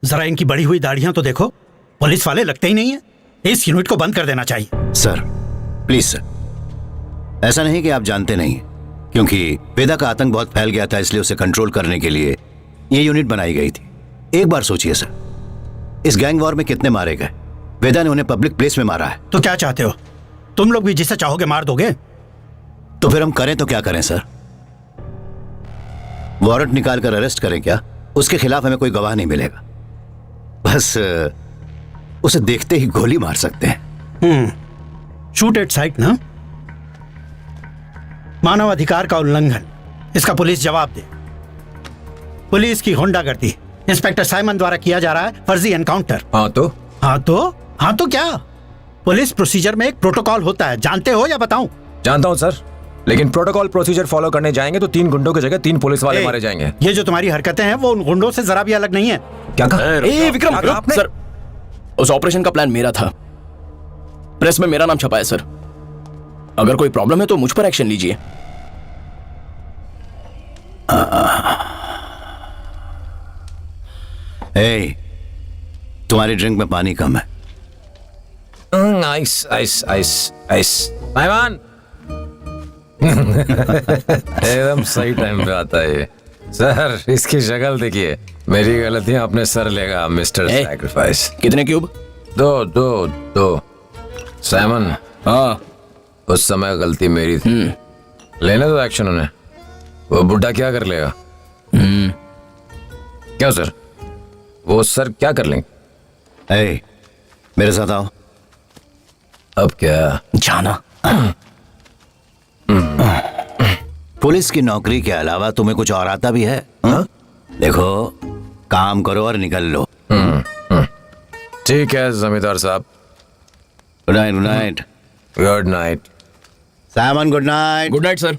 जरा इनकी बड़ी हुई दाढ़ियां तो देखो, पुलिस वाले लगते ही नहीं है। इस यूनिट को बंद कर देना चाहिए। सर प्लीज सर, ऐसा नहीं कि आप जानते नहीं, क्योंकि वेदा का आतंक बहुत फैल गया था, इसलिए उसे कंट्रोल करने के लिए ये यूनिट बनाई गई थी। एक बार सोचिए सर, इस गैंग वॉर में कितने मारे गए, वेदा ने उन्हें पब्लिक प्लेस में मारा है। तो क्या चाहते हो, तुम लोग भी जिसे चाहोगे मार दोगे? तो फिर हम करें तो क्या करें सर? वारंट निकाल कर अरेस्ट करें क्या? उसके खिलाफ हमें कोई गवाह नहीं मिलेगा, बस उसे देखते ही गोली मार सकते हैं। शूट एट साइट ना? मानव अधिकार का उल्लंघन, इसका पुलिस जवाब दे। पुलिस की गुंडागर्दी इंस्पेक्टर साइमन द्वारा किया जा रहा है, फर्जी एनकाउंटर। हाँ तो क्या? पुलिस प्रोसीजर में एक प्रोटोकॉल होता है, जानते हो या बताऊं? जानता हूँ सर, लेकिन प्रोटोकॉल प्रोसीजर फॉलो करने जाएंगे तो 3 गुंडों की जगह 3 पुलिस वाले मारे जाएंगे। ये जो तुम्हारी हरकतें हैं वो उन गुंडों से जरा भी अलग नहीं है। क्या कहा? विक्रम सर, उस ऑपरेशन का प्लान मेरा था, प्रेस में मेरा नाम छपा है सर। अगर कोई प्रॉब्लम है तो मुझ पर एक्शन लीजिए। तुम्हारी ड्रिंक में पानी कम है। Ice ice ice ice. Simon एकदम सही टाइम पे आता है ये। सर इसकी शक्ल देखिए, मेरी गलतियां अपने सर लेगा मिस्टर सैक्रिफाइस। कितने क्यूब? 2 साइमन, हाँ उस समय गलती मेरी थी, लेने दो एक्शन उन्हें। वो बुढ़ा क्या कर लेगा? क्यों सर, वो सर क्या कर लेंगे? मेरे साथ आओ। अब क्या जाना? पुलिस की नौकरी के अलावा तुम्हें कुछ और आता भी है? देखो, काम करो और निकल लो। ठीक है जमींदार साहब। Good night. Good night. Good night Simon. Good night. Good night sir.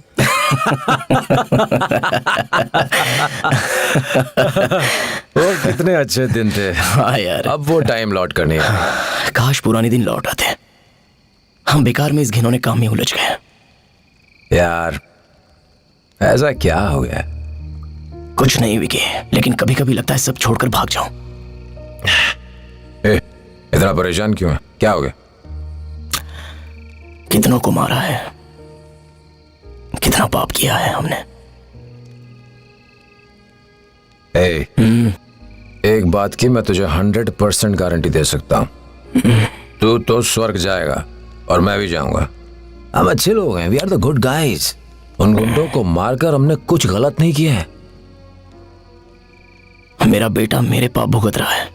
वो कितने अच्छे दिन थे। हाँ यार, अब वो टाइम लौट कर नहीं आया। काश पुराने दिन लौट आते। हम बेकार में इस घिनौने काम में उलझ गए। यार ऐसा क्या हो गया? कुछ नहीं विकी, लेकिन कभी कभी लगता है सब छोड़कर भाग जाऊं। इतना परेशान क्यों है? क्या हो गया? कितनों को मारा है, कितना पाप किया है हमने। एक बात की मैं तुझे 100% गारंटी दे सकता हूं, तू तो स्वर्ग जाएगा और मैं भी जाऊंगा। हम अच्छे लोग हैं, we are the good guys. उन गुंडों को मारकर हमने कुछ गलत नहीं किया है। मेरा बेटा मेरे पाप भुगत रहा है।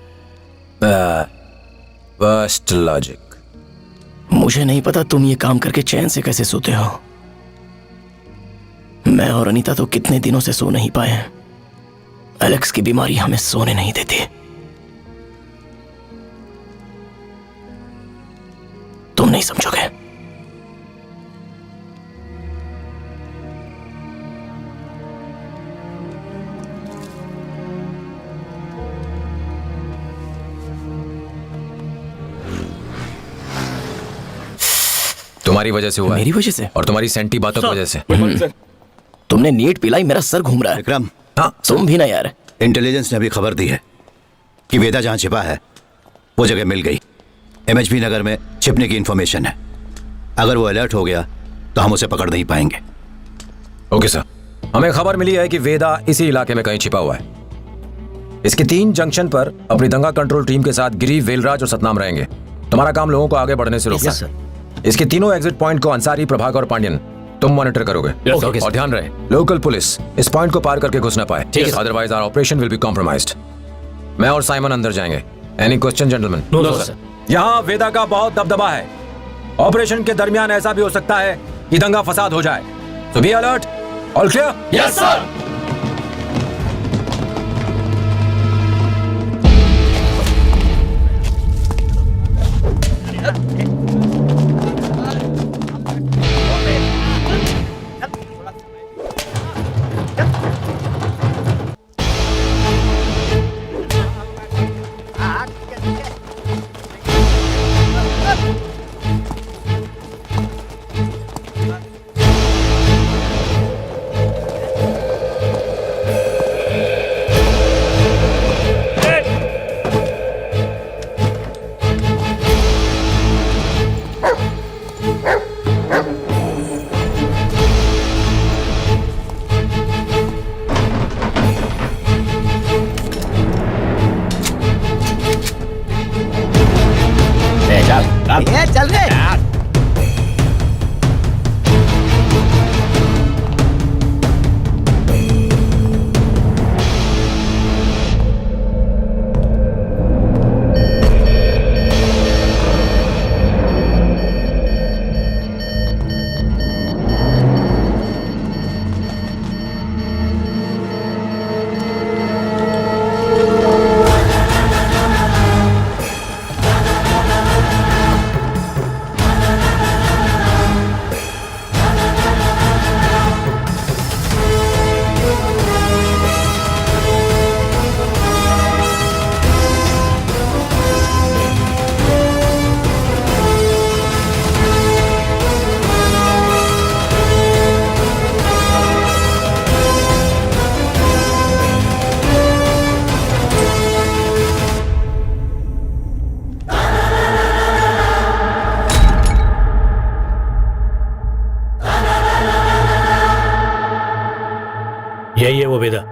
Worst logic. मुझे नहीं पता तुम ये काम करके चैन से कैसे सोते हो। मैं और अनीता तो कितने दिनों से सो नहीं पाए हैं। एलेक्स की बीमारी हमें सोने नहीं देती। तुम नहीं समझोगे। तुम्हारी वजह से हुआ है। मेरी वजह से? और तुम्हारी सेंटी बातों की वजह से। तुमने नीट पिलाई, मेरा सर घूम रहा है। विक्रम, हाँ तुम भी ना यार। इंटेलिजेंस ने अभी खबर दी है कि वेदा जहां छिपा है वो जगह मिल गई। MHP नगर में छिपने की इंफॉर्मेशन है। अगर वो अलर्ट हो गया तो हम उसे पकड़ नहीं पाएंगे। ओके सर, हमें खबर मिली है कि वेदा इसी इलाके में कहीं छिपा हुआ है। इसके 3 जंक्शन पर अपनी दंगा कंट्रोल टीम के साथ गिरी, वेलराज और सतनाम रहेंगे। तुम्हारा काम लोगों को आगे बढ़ने से रोकना। इसके तीनों एग्जिट पॉइंट को अंसारी, प्रभाकर और पांड्यन तुम मॉनिटर करोगे। और ध्यान रहे लोकल पुलिस इस पॉइंट को पार करके घुस ना पाए, otherwise our operation will be compromised. मैं और साइमन अंदर जाएंगे। Any question gentleman? No sir. यहाँ वेदा का बहुत दबदबा है। ऑपरेशन के दरमियान ऐसा भी हो सकता है कि दंगा फसाद हो जाए, तो be alert. All clear? Yes sir. वो वेदा।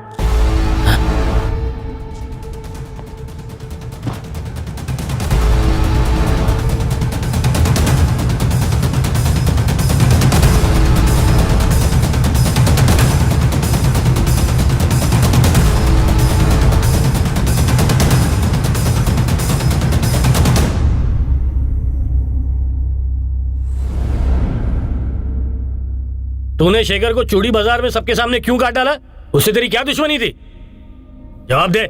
तूने शेखर को चूड़ी बाजार में सबके सामने क्यों काट डाला? उससे तेरी क्या दुश्मनी थी? जवाब दे।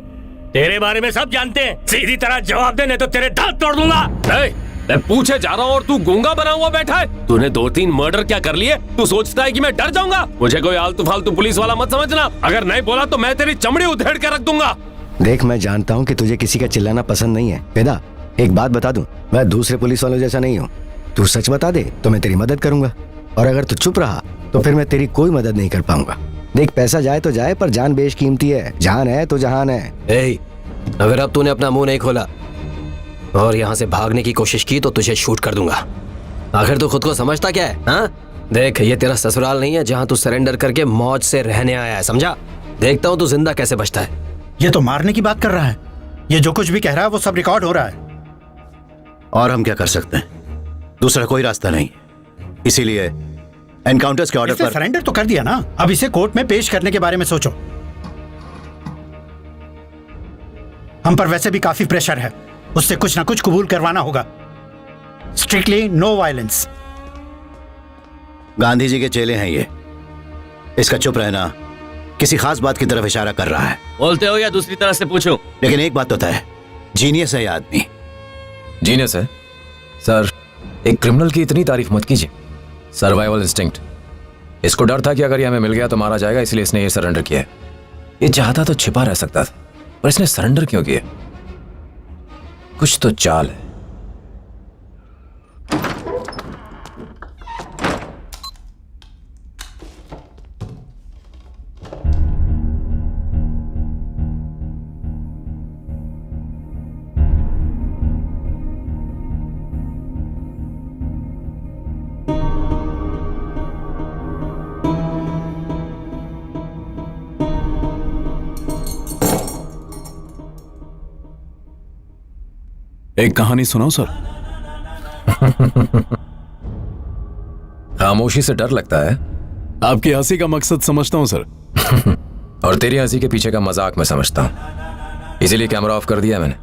तेरे बारे में सब जानते हैं, सीधी तरह जवाब दे, नहीं तो तेरे दांत तोड़ दूंगा। मैं पूछे जा रहा हूँ और तू गूंगा बना हुआ बैठा है। तूने 2-3 मर्डर क्या कर लिए? तू सोचता है कि मैं डर जाऊंगा? मुझे कोई आलतू फालतू पुलिस वाला मत समझना। अगर नहीं बोला तो मैं तेरी चमड़ी उधेड़ के रख दूंगा। देख, मैं जानता हूँ कि तुझे किसी का चिल्लाना पसंद नहीं है। वेदा, एक बात बता दूं, मैं दूसरे पुलिस वालों जैसा नहीं हूँ। तू सच बता दे तो मैं तेरी मदद करूंगा, और अगर तू चुप रहा तो फिर मैं तेरी कोई मदद नहीं कर पाऊंगा। देख, पैसा जाए तो जाए, पर जान बेशकीमती है। जान है तो जहान है। अगर अब तूने अपना मुंह नहीं खोला और यहाँ से भागने की कोशिश की तो तुझे शूट कर दूंगा। आखिर तू खुद को समझता क्या है? हाँ, देख, ये तेरा ससुराल नहीं है जहाँ तू सरेंडर करके मौज से रहने आया है, समझा? देखता हूँ तू जिंदा कैसे बचता है। ये तो मारने की बात कर रहा है। ये जो कुछ भी कह रहा है वो सब रिकॉर्ड हो रहा है। और हम क्या कर सकते हैं? दूसरा कोई रास्ता नहीं। इसीलिए एनकाउंटर्स के ऑर्डर पर सरेंडर तो कर दिया ना, अब इसे कोर्ट में पेश करने के बारे में सोचो। हम पर वैसे भी काफी प्रेशर है, उससे कुछ ना कुछ कबूल करवाना होगा। Strictly no violence. Gandhi ji के चेले हैं ये। इसका चुप रहना किसी खास बात की तरफ इशारा कर रहा है। बोलते हो या दूसरी तरह से पूछूं? लेकिन एक बात तो तय है, जीनियस है ये आदमी। जीनियस है? सर, एक क्रिमिनल की इतनी तारीफ मत कीजिए। Survival instinct. इसको डर था कि अगर ये हमें मिल गया तो मारा जाएगा, इसलिए इसने ये सरेंडर किया है। ये चाहता तो छिपा रह सकता था, पर इसने सरेंडर क्यों किया? कुछ तो चाल है। एक कहानी सुनाओ सर। खामोशी से डर लगता है। आपकी हंसी का मकसद समझता हूं सर। और तेरी हंसी के पीछे का मजाक मैं समझता हूं। इसीलिए कैमरा ऑफ कर दिया मैंने,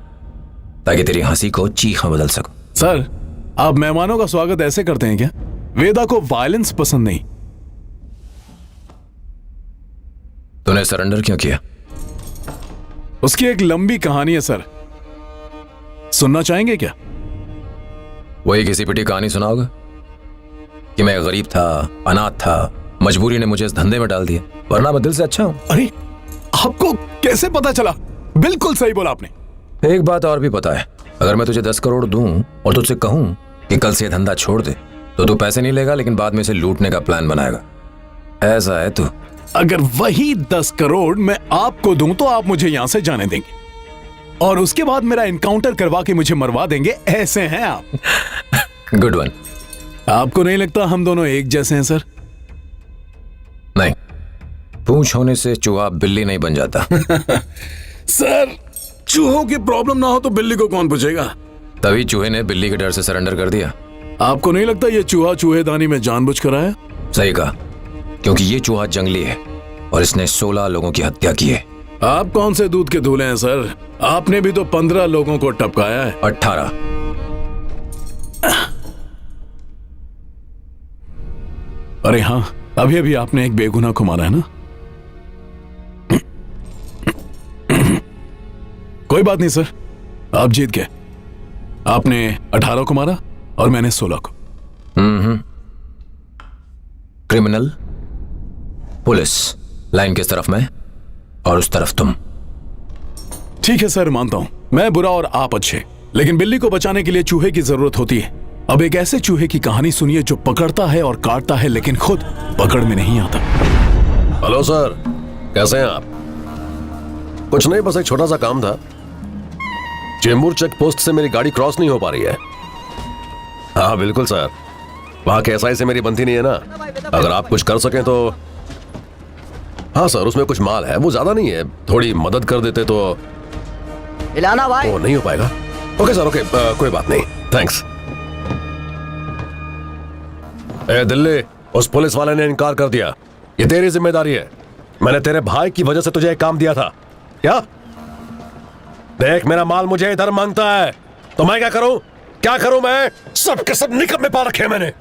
ताकि तेरी हंसी को चीख में बदल सकूं। सर, आप मेहमानों का स्वागत ऐसे करते हैं क्या? वेदा को वायलेंस पसंद नहीं। तूने सरेंडर क्यों किया? उसकी एक लंबी कहानी है सर, सुनना चाहेंगे क्या? वही किसी पिटी कहानी सुनाओगे कि मैं गरीब था, अनाथ था, मजबूरी ने मुझे इस धंधे में डाल दिया, वरना मैं दिल से अच्छा हूं। अरे, आपको कैसे पता चला? बिल्कुल सही बोला आपने। एक बात और भी पता है, अगर मैं तुझे 10 करोड़ दूं और तुझसे कहूं कि कल से धंधा छोड़ दे, तो तू पैसे नहीं लेगा, लेकिन बाद में इसे लूटने का प्लान बनाएगा। ऐसा है तू। अगर वही 10 करोड़ मैं आपको दूं तो आप मुझे यहां से जाने देंगे और उसके बाद मेरा एनकाउंटर करवा के मुझे मरवा देंगे। ऐसे हैं आप। Good one. आपको नहीं लगता हम दोनों एक जैसे हैं सर? नहीं, पूंछ होने से चूहा बिल्ली नहीं बन जाता। सर, चूहों की प्रॉब्लम ना हो तो बिल्ली को कौन पूछेगा? तभी चूहे ने बिल्ली के डर से सरेंडर कर दिया। आपको नहीं लगता ये चूहा चूहेदानी में जानबूझ कर आया? सही कहा, क्योंकि ये चूहा जंगली है और इसने 16 लोगों की हत्या की है। आप कौन से दूध के धूले हैं सर? आपने भी तो 15 लोगों को टपकाया है। 18। अरे हाँ, अभी अभी आपने एक बेगुनाह को मारा है ना? कोई बात नहीं सर, आप जीत गए। आपने 18 को मारा और मैंने 16 को। क्रिमिनल, पुलिस, लाइन किस तरफ मैं और उस तरफ तुम। ठीक है सर, मानता हूं मैं बुरा और आप अच्छे, लेकिन बिल्ली को बचाने के लिए चूहे की जरूरत होती है। अब एक ऐसे चूहे की कहानी सुनिए जो पकड़ता है और काटता है, लेकिन खुद पकड़ में नहीं आता। हेलो सर, कैसे हैं आप? कुछ नहीं, बस एक छोटा सा काम था। चेंबूर चेक पोस्ट से मेरी गाड़ी क्रॉस नहीं हो पा रही है। हाँ बिल्कुल सर, वहां के एसआई से मेरी बनती नहीं है ना। अगर आप कुछ कर सकें तो। हाँ सर, उसमें कुछ माल है, वो ज्यादा नहीं है, थोड़ी मदद कर देते तो। इलाना भाई। वो नहीं हो पाएगा। ओके सर, ओके, कोई बात नहीं, थैंक्स। ए दिल्ली, उस पुलिस वाले ने इनकार कर दिया। ये तेरी जिम्मेदारी है। मैंने तेरे भाई की वजह से तुझे एक काम दिया था। क्या? देख, मेरा माल मुझे इधर मांगता है, तो मैं क्या करूं? क्या करूं मैं? सब के सब निकम्मे पा रखे हैं मैंने।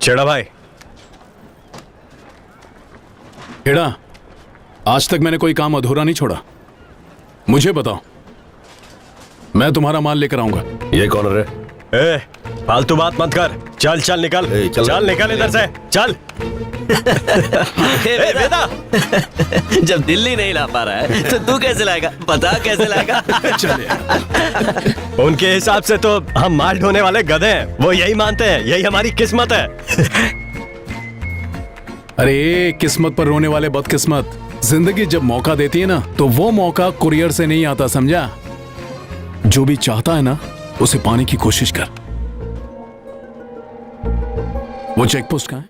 छेड़ा भाई। हेड़ा, आज तक मैंने कोई काम अधूरा नहीं छोड़ा। मुझे बताओ, मैं तुम्हारा माल लेकर आऊंगा। ये कौन है रे? ए, फालतू बात मत कर। चल चल निकल। चल निकल इधर से, चल। वेदा, जब दिल्ली नहीं ला पा रहा है तो तू कैसे लाएगा? बता कैसे लाएगा? चले। उनके हिसाब से तो हम माल ढोने वाले गधे हैं, वो यही मानते हैं, यही हमारी किस्मत है। अरे किस्मत पर रोने वाले बदकिस्मत, जिंदगी जब मौका देती है ना, तो वो मौका कुरियर से नहीं आता, समझा? जो भी चाहता है ना, उसे पाने की कोशिश कर। वो चेक पोस्ट कहाँ है?